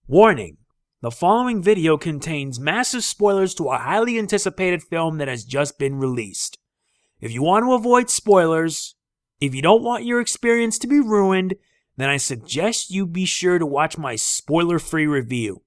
Warning: the following video contains massive spoilers to a highly anticipated film that has just been released. If you want to avoid spoilers, if you don't want your experience to be ruined, then I suggest you be sure to watch my spoiler-free review.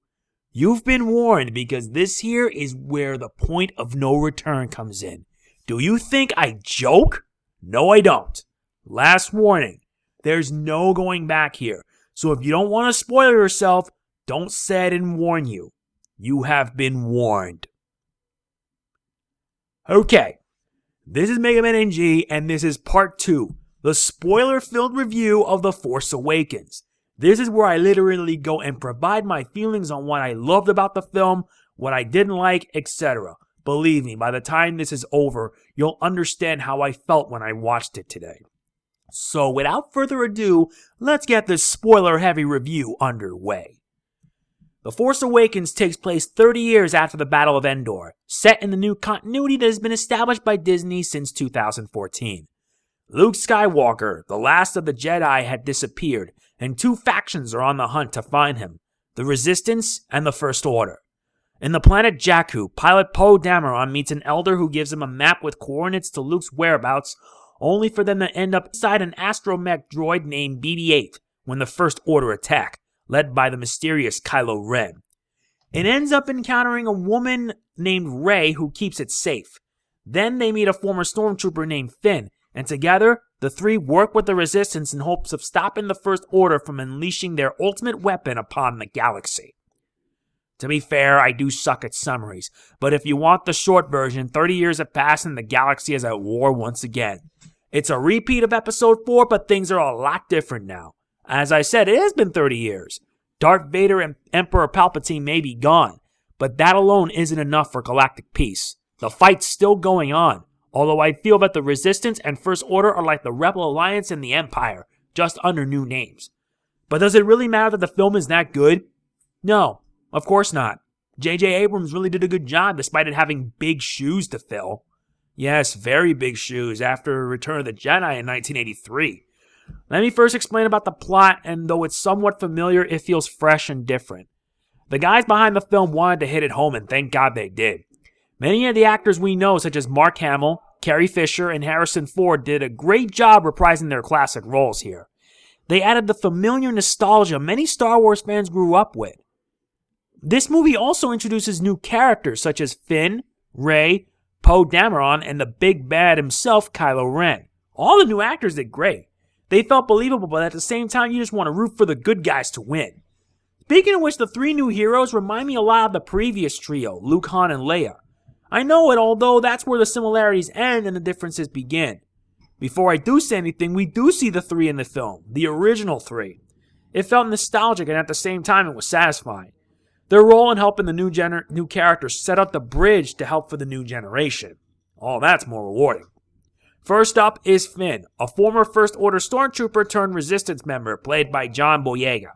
You've been warned because this here is where the point of no return comes in. Do you think I joke? No, I don't. Last warning, there's no going back here. So if you don't want to spoil yourself, don't say I didn't warn you. You have been warned. Okay, this is Mega Man NG, and this is part 2, the spoiler-filled review of The Force Awakens. This is where I literally go and provide my feelings on what I loved about the film, what I didn't like, etc. Believe me, by the time this is over, you'll understand how I felt when I watched it today. So without further ado, let's get this spoiler-heavy review underway. The Force Awakens takes place 30 years after the Battle of Endor, set in the new continuity that has been established by Disney since 2014. Luke Skywalker, the last of the Jedi, had disappeared, and two factions are on the hunt to find him, the Resistance and the First Order. In the planet Jakku, pilot Poe Dameron meets an elder who gives him a map with coordinates to Luke's whereabouts, only for them to end up inside an astromech droid named BB-8 when the First Order attack, led by the mysterious Kylo Ren. It ends up encountering a woman named Rey who keeps it safe. Then they meet a former stormtrooper named Finn, and together, the three work with the Resistance in hopes of stopping the First Order from unleashing their ultimate weapon upon the galaxy. To be fair, I do suck at summaries, but if you want the short version, 30 years have passed and the galaxy is at war once again. It's a repeat of Episode 4, but things are a lot different now. As I said, it has been 30 years. Darth Vader and Emperor Palpatine may be gone, but that alone isn't enough for galactic peace. The fight's still going on, although I feel that the Resistance and First Order are like the Rebel Alliance and the Empire, just under new names. But does it really matter that the film is that good? No, of course not. J.J. Abrams really did a good job despite it having big shoes to fill. Yes, very big shoes after Return of the Jedi in 1983. Let me first explain about the plot, and though it's somewhat familiar, it feels fresh and different. The guys behind the film wanted to hit it home, and thank God they did. Many of the actors we know, such as Mark Hamill, Carrie Fisher, and Harrison Ford, did a great job reprising their classic roles here. They added the familiar nostalgia many Star Wars fans grew up with. This movie also introduces new characters such as Finn, Rey, Poe Dameron, and the big bad himself, Kylo Ren. All the new actors did great. They felt believable, but at the same time, you just want to root for the good guys to win. Speaking of which, the three new heroes remind me a lot of the previous trio, Luke, Han, and Leia. I know it, although that's where the similarities end and the differences begin. Before I do say anything, we do see the three in the film, the original three. It felt nostalgic, and at the same time, it was satisfying. Their role in helping the new characters set up the bridge to help for the new generation. All that's more rewarding. First up is Finn, a former First Order stormtrooper turned Resistance member played by John Boyega.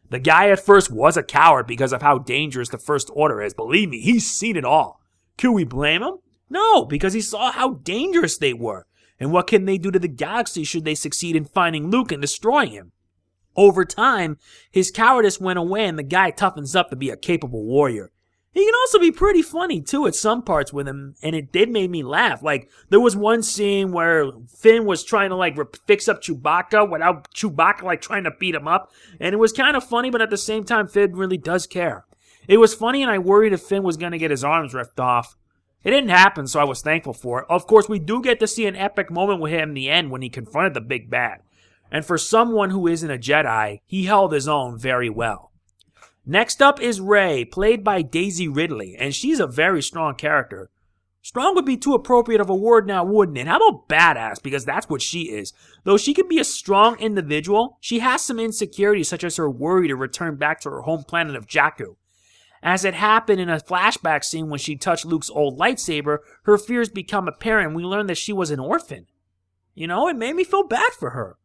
The guy at first was a coward because of how dangerous the First Order is. Believe me, he's seen it all. Can we blame him? No, because he saw how dangerous they were. And what can they do to the galaxy should they succeed in finding Luke and destroying him? Over time, his cowardice went away and the guy toughens up to be a capable warrior. He can also be pretty funny, too, at some parts with him, and it did make me laugh. Like, there was one scene where Finn was trying to, fix up Chewbacca without Chewbacca, trying to beat him up, and it was kind of funny, but at the same time, Finn really does care. It was funny, and I worried if Finn was going to get his arms ripped off. It didn't happen, so I was thankful for it. Of course, we do get to see an epic moment with him in the end when he confronted the big bad. And for someone who isn't a Jedi, he held his own very well. Next up is Rey, played by Daisy Ridley, and she's a very strong character. Strong would be too appropriate of a word now, wouldn't it? How about badass, because that's what she is. Though she can be a strong individual, she has some insecurities such as her worry to return back to her home planet of Jakku. As it happened in a flashback scene when she touched Luke's old lightsaber, her fears become apparent and we learn that she was an orphan. You know, it made me feel bad for her.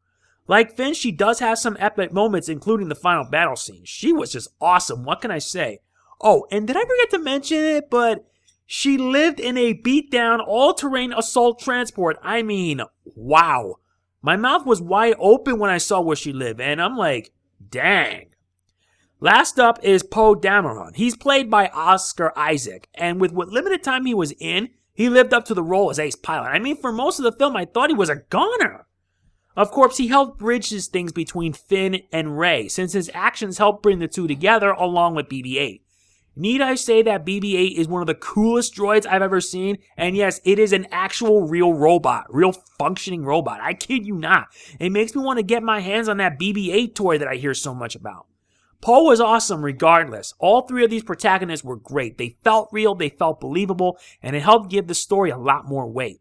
Like Finn, she does have some epic moments, including the final battle scene. She was just awesome, what can I say? Oh, and did I forget to mention it, but she lived in a beat-down, all-terrain assault transport. I mean, wow. My mouth was wide open when I saw where she lived, and I'm like, dang. Last up is Poe Dameron. He's played by Oscar Isaac, and with what limited time he was in, he lived up to the role as Ace Pilot. I mean, for most of the film, I thought he was a goner. Of course, he helped bridge things between Finn and Rey, since his actions helped bring the two together along with BB-8. Need I say that BB-8 is one of the coolest droids I've ever seen? And yes, it is an actual real robot, real functioning robot. I kid you not. It makes me want to get my hands on that BB-8 toy that I hear so much about. Poe was awesome regardless. All three of these protagonists were great. They felt real, they felt believable, and it helped give the story a lot more weight.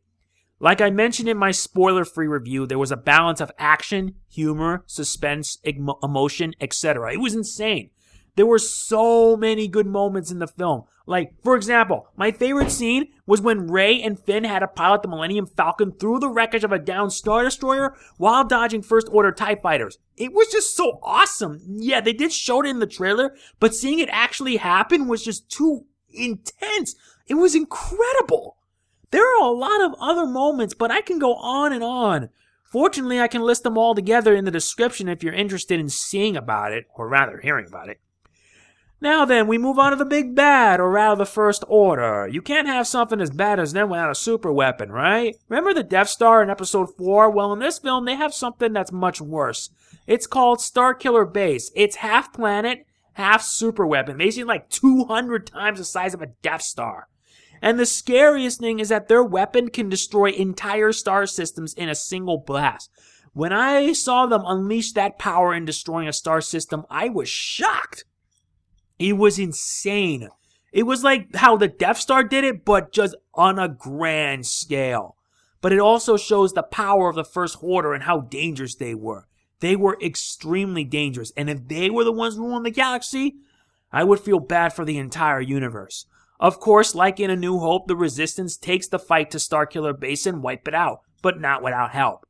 Like I mentioned in my spoiler-free review, there was a balance of action, humor, suspense, emotion, etc. It was insane. There were so many good moments in the film. Like, for example, my favorite scene was when Rey and Finn had to pilot the Millennium Falcon through the wreckage of a downed Star Destroyer while dodging First Order TIE fighters. It was just so awesome. Yeah, they did show it in the trailer, but seeing it actually happen was just too intense. It was incredible. There are a lot of other moments, but I can go on and on. Fortunately, I can list them all together in the description if you're interested in seeing about it, or rather hearing about it. Now then, we move on to the big bad, or rather the First Order. You can't have something as bad as them without a super weapon, right? Remember the Death Star in Episode 4? Well, in this film, they have something that's much worse. It's called Starkiller Base. It's half planet, half super weapon. Basically like 200 times the size of a Death Star. And the scariest thing is that their weapon can destroy entire star systems in a single blast. When I saw them unleash that power in destroying a star system, I was shocked. It was insane. It was like how the Death Star did it, but just on a grand scale. But it also shows the power of the First Order and how dangerous they were. They were extremely dangerous, and if they were the ones ruling the galaxy, I would feel bad for the entire universe. Of course, like in A New Hope, the Resistance takes the fight to Starkiller Base and wipe it out, but not without help.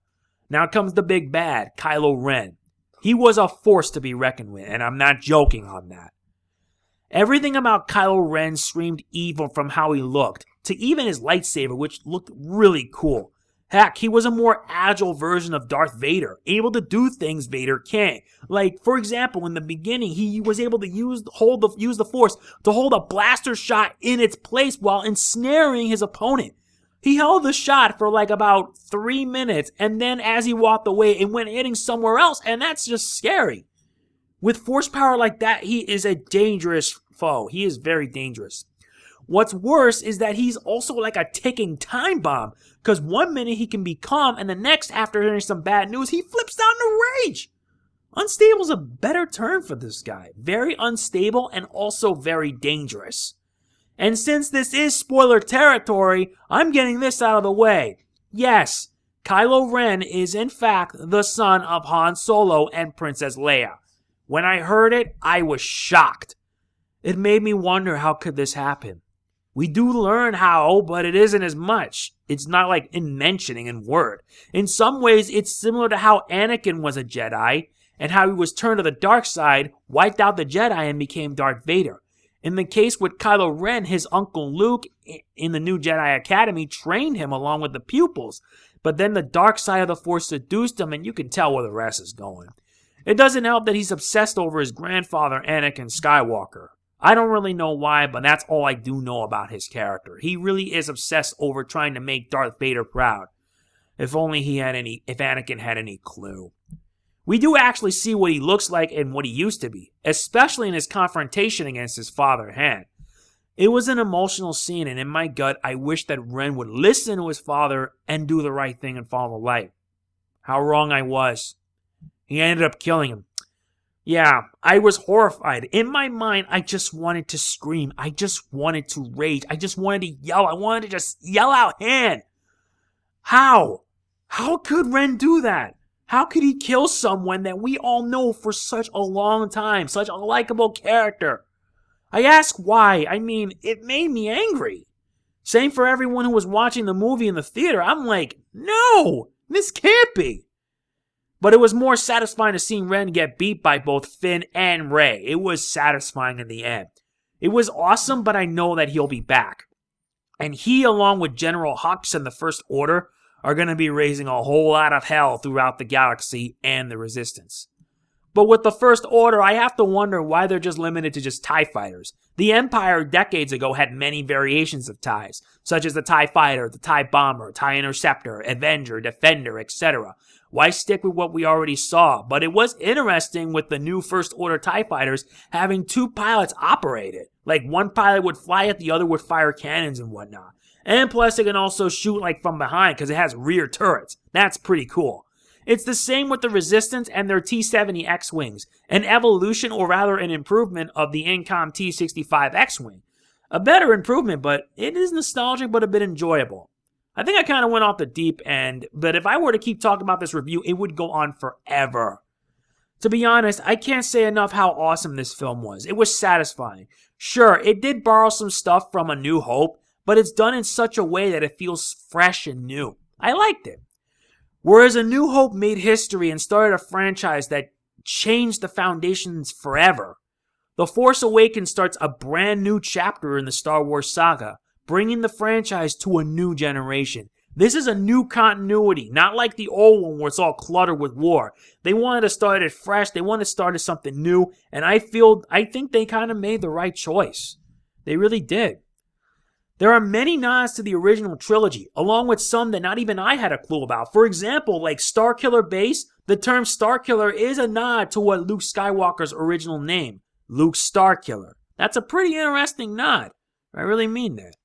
Now comes the big bad, Kylo Ren. He was a force to be reckoned with, and I'm not joking on that. Everything about Kylo Ren screamed evil from how he looked, to even his lightsaber, which looked really cool. Heck, he was a more agile version of Darth Vader, able to do things Vader can't. Like, for example, in the beginning, he was able to use the Force to hold a blaster shot in its place while ensnaring his opponent. He held the shot for like about 3 minutes, and then as he walked away, it went hitting somewhere else, and that's just scary. With force power like that, he is a dangerous foe. He is very dangerous. What's worse is that he's also like a ticking time bomb, because 1 minute he can be calm, and the next, after hearing some bad news, he flips down to rage. Unstable is a better term for this guy. Very unstable and also very dangerous. And since this is spoiler territory, I'm getting this out of the way. Yes, Kylo Ren is in fact the son of Han Solo and Princess Leia. When I heard it, I was shocked. It made me wonder, how could this happen? We do learn how, but it isn't as much. It's not like in mentioning in word. In some ways, it's similar to how Anakin was a Jedi, and how he was turned to the dark side, wiped out the Jedi, and became Darth Vader. In the case with Kylo Ren, his uncle Luke in the new Jedi Academy trained him along with the pupils, but then the dark side of the Force seduced him, and you can tell where the rest is going. It doesn't help that he's obsessed over his grandfather, Anakin Skywalker. I don't really know why, but that's all I do know about his character. He really is obsessed over trying to make Darth Vader proud. If Anakin had any clue. We do actually see what he looks like and what he used to be, especially in his confrontation against his father, Han. It was an emotional scene, and in my gut, I wish that Ren would listen to his father and do the right thing and follow the light. How wrong I was. He ended up killing him. Yeah, I was horrified. In my mind, I just wanted to scream. I just wanted to rage. I just wanted to yell. I wanted to just yell out, Han! How? How could Ren do that? How could he kill someone that we all know for such a long time, such a likable character? I ask why. I mean, it made me angry. Same for everyone who was watching the movie in the theater. I'm like, no, this can't be. But it was more satisfying to see Ren get beat by both Finn and Rey. It was satisfying in the end. It was awesome, but I know that he'll be back. And he, along with General Hux and the First Order, are going to be raising a whole lot of hell throughout the galaxy and the Resistance. But with the First Order, I have to wonder why they're just limited to just TIE fighters. The Empire decades ago had many variations of TIEs, such as the TIE Fighter, the TIE Bomber, TIE Interceptor, Avenger, Defender, etc. Why stick with what we already saw? But it was interesting with the new First Order TIE fighters having two pilots operate it. Like one pilot would fly it, the other would fire cannons and whatnot. And plus it can also shoot like from behind because it has rear turrets. That's pretty cool. It's the same with the Resistance and their T-70 X-Wings, an evolution or rather an improvement of the Incom T-65 X-Wing. A better improvement, but it is nostalgic but a bit enjoyable. I think I kind of went off the deep end, but if I were to keep talking about this review, it would go on forever. To be honest, I can't say enough how awesome this film was. It was satisfying. Sure, it did borrow some stuff from A New Hope, but it's done in such a way that it feels fresh and new. I liked it. Whereas A New Hope made history and started a franchise that changed the foundations forever, The Force Awakens starts a brand new chapter in the Star Wars saga, bringing the franchise to a new generation. This is a new continuity, not like the old one where it's all cluttered with war. They wanted to start it fresh, they wanted to start something new, and I think they kind of made the right choice. They really did. There are many nods to the original trilogy, along with some that not even I had a clue about. For example, like Starkiller Base, the term Starkiller is a nod to what Luke Skywalker's original name, Luke Starkiller. That's a pretty interesting nod. I really mean that.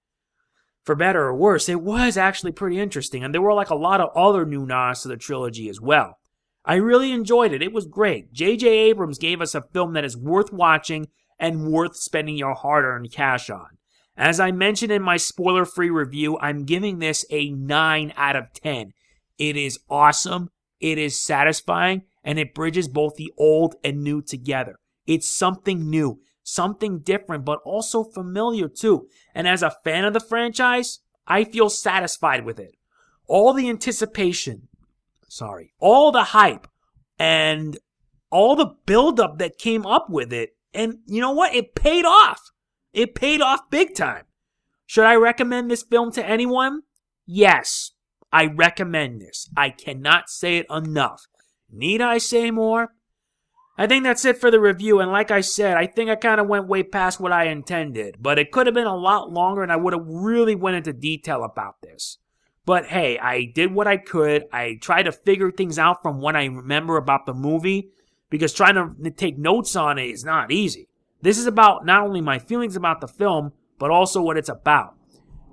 For better or worse, it was actually pretty interesting, and there were like a lot of other new nods to the trilogy as well. I really enjoyed it. It was great. J.J. Abrams gave us a film that is worth watching and worth spending your hard-earned cash on. As I mentioned in my spoiler-free review, I'm giving this a 9 out of 10. It is awesome, it is satisfying, and it bridges both the old and new together. It's something new, something different, but also familiar too. And as a fan of the franchise, I feel satisfied with it. All the anticipation, all the hype, and all the buildup that came up with it, and you know what? It paid off. It paid off big time. Should I recommend this film to anyone? Yes, I recommend this. I cannot say it enough. Need I say more? I think that's it for the review, and like I said, I think I kind of went way past what I intended, but it could have been a lot longer and I would have really went into detail about this. But hey, I did what I could. I tried to figure things out from what I remember about the movie, because trying to take notes on it is not easy. This is about not only my feelings about the film, but also what it's about.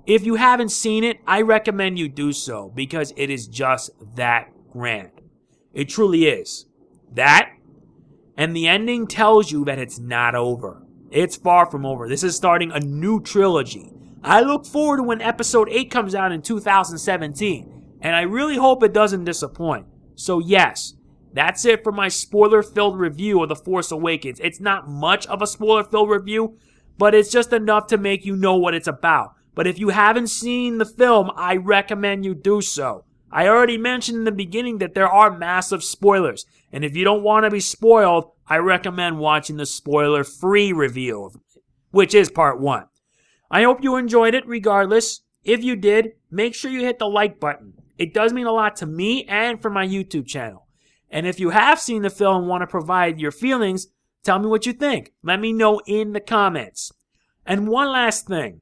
If you haven't seen it, I recommend you do so, because it is just that grand. It truly is. That, and the ending tells you that it's not over. It's far from over. This is starting a new trilogy. I look forward to when episode 8 comes out in 2017, and I really hope it doesn't disappoint. So yes, that's it for my spoiler-filled review of The Force Awakens. It's not much of a spoiler-filled review, but it's just enough to make you know what it's about. But if you haven't seen the film, I recommend you do so. I already mentioned in the beginning that there are massive spoilers, and if you don't want to be spoiled, I recommend watching the spoiler-free review, which is part 1. I hope you enjoyed it regardless. If you did, make sure you hit the like button. It does mean a lot to me and for my YouTube channel. And if you have seen the film and want to provide your feelings, tell me what you think. Let me know in the comments. And one last thing.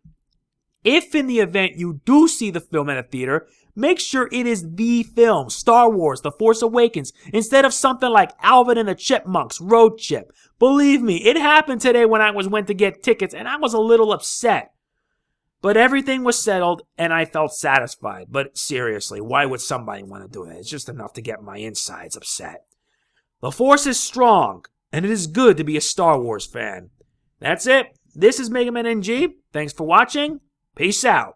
If in the event you do see the film at a theater, make sure it is the film, Star Wars, The Force Awakens, instead of something like Alvin and the Chipmunks, Road Chip. Believe me, it happened today when I went to get tickets, and I was a little upset. But everything was settled, and I felt satisfied. But seriously, why would somebody want to do that? It's just enough to get my insides upset. The Force is strong, and it is good to be a Star Wars fan. That's it. This is Mega Man NG. Thanks for watching. Peace out.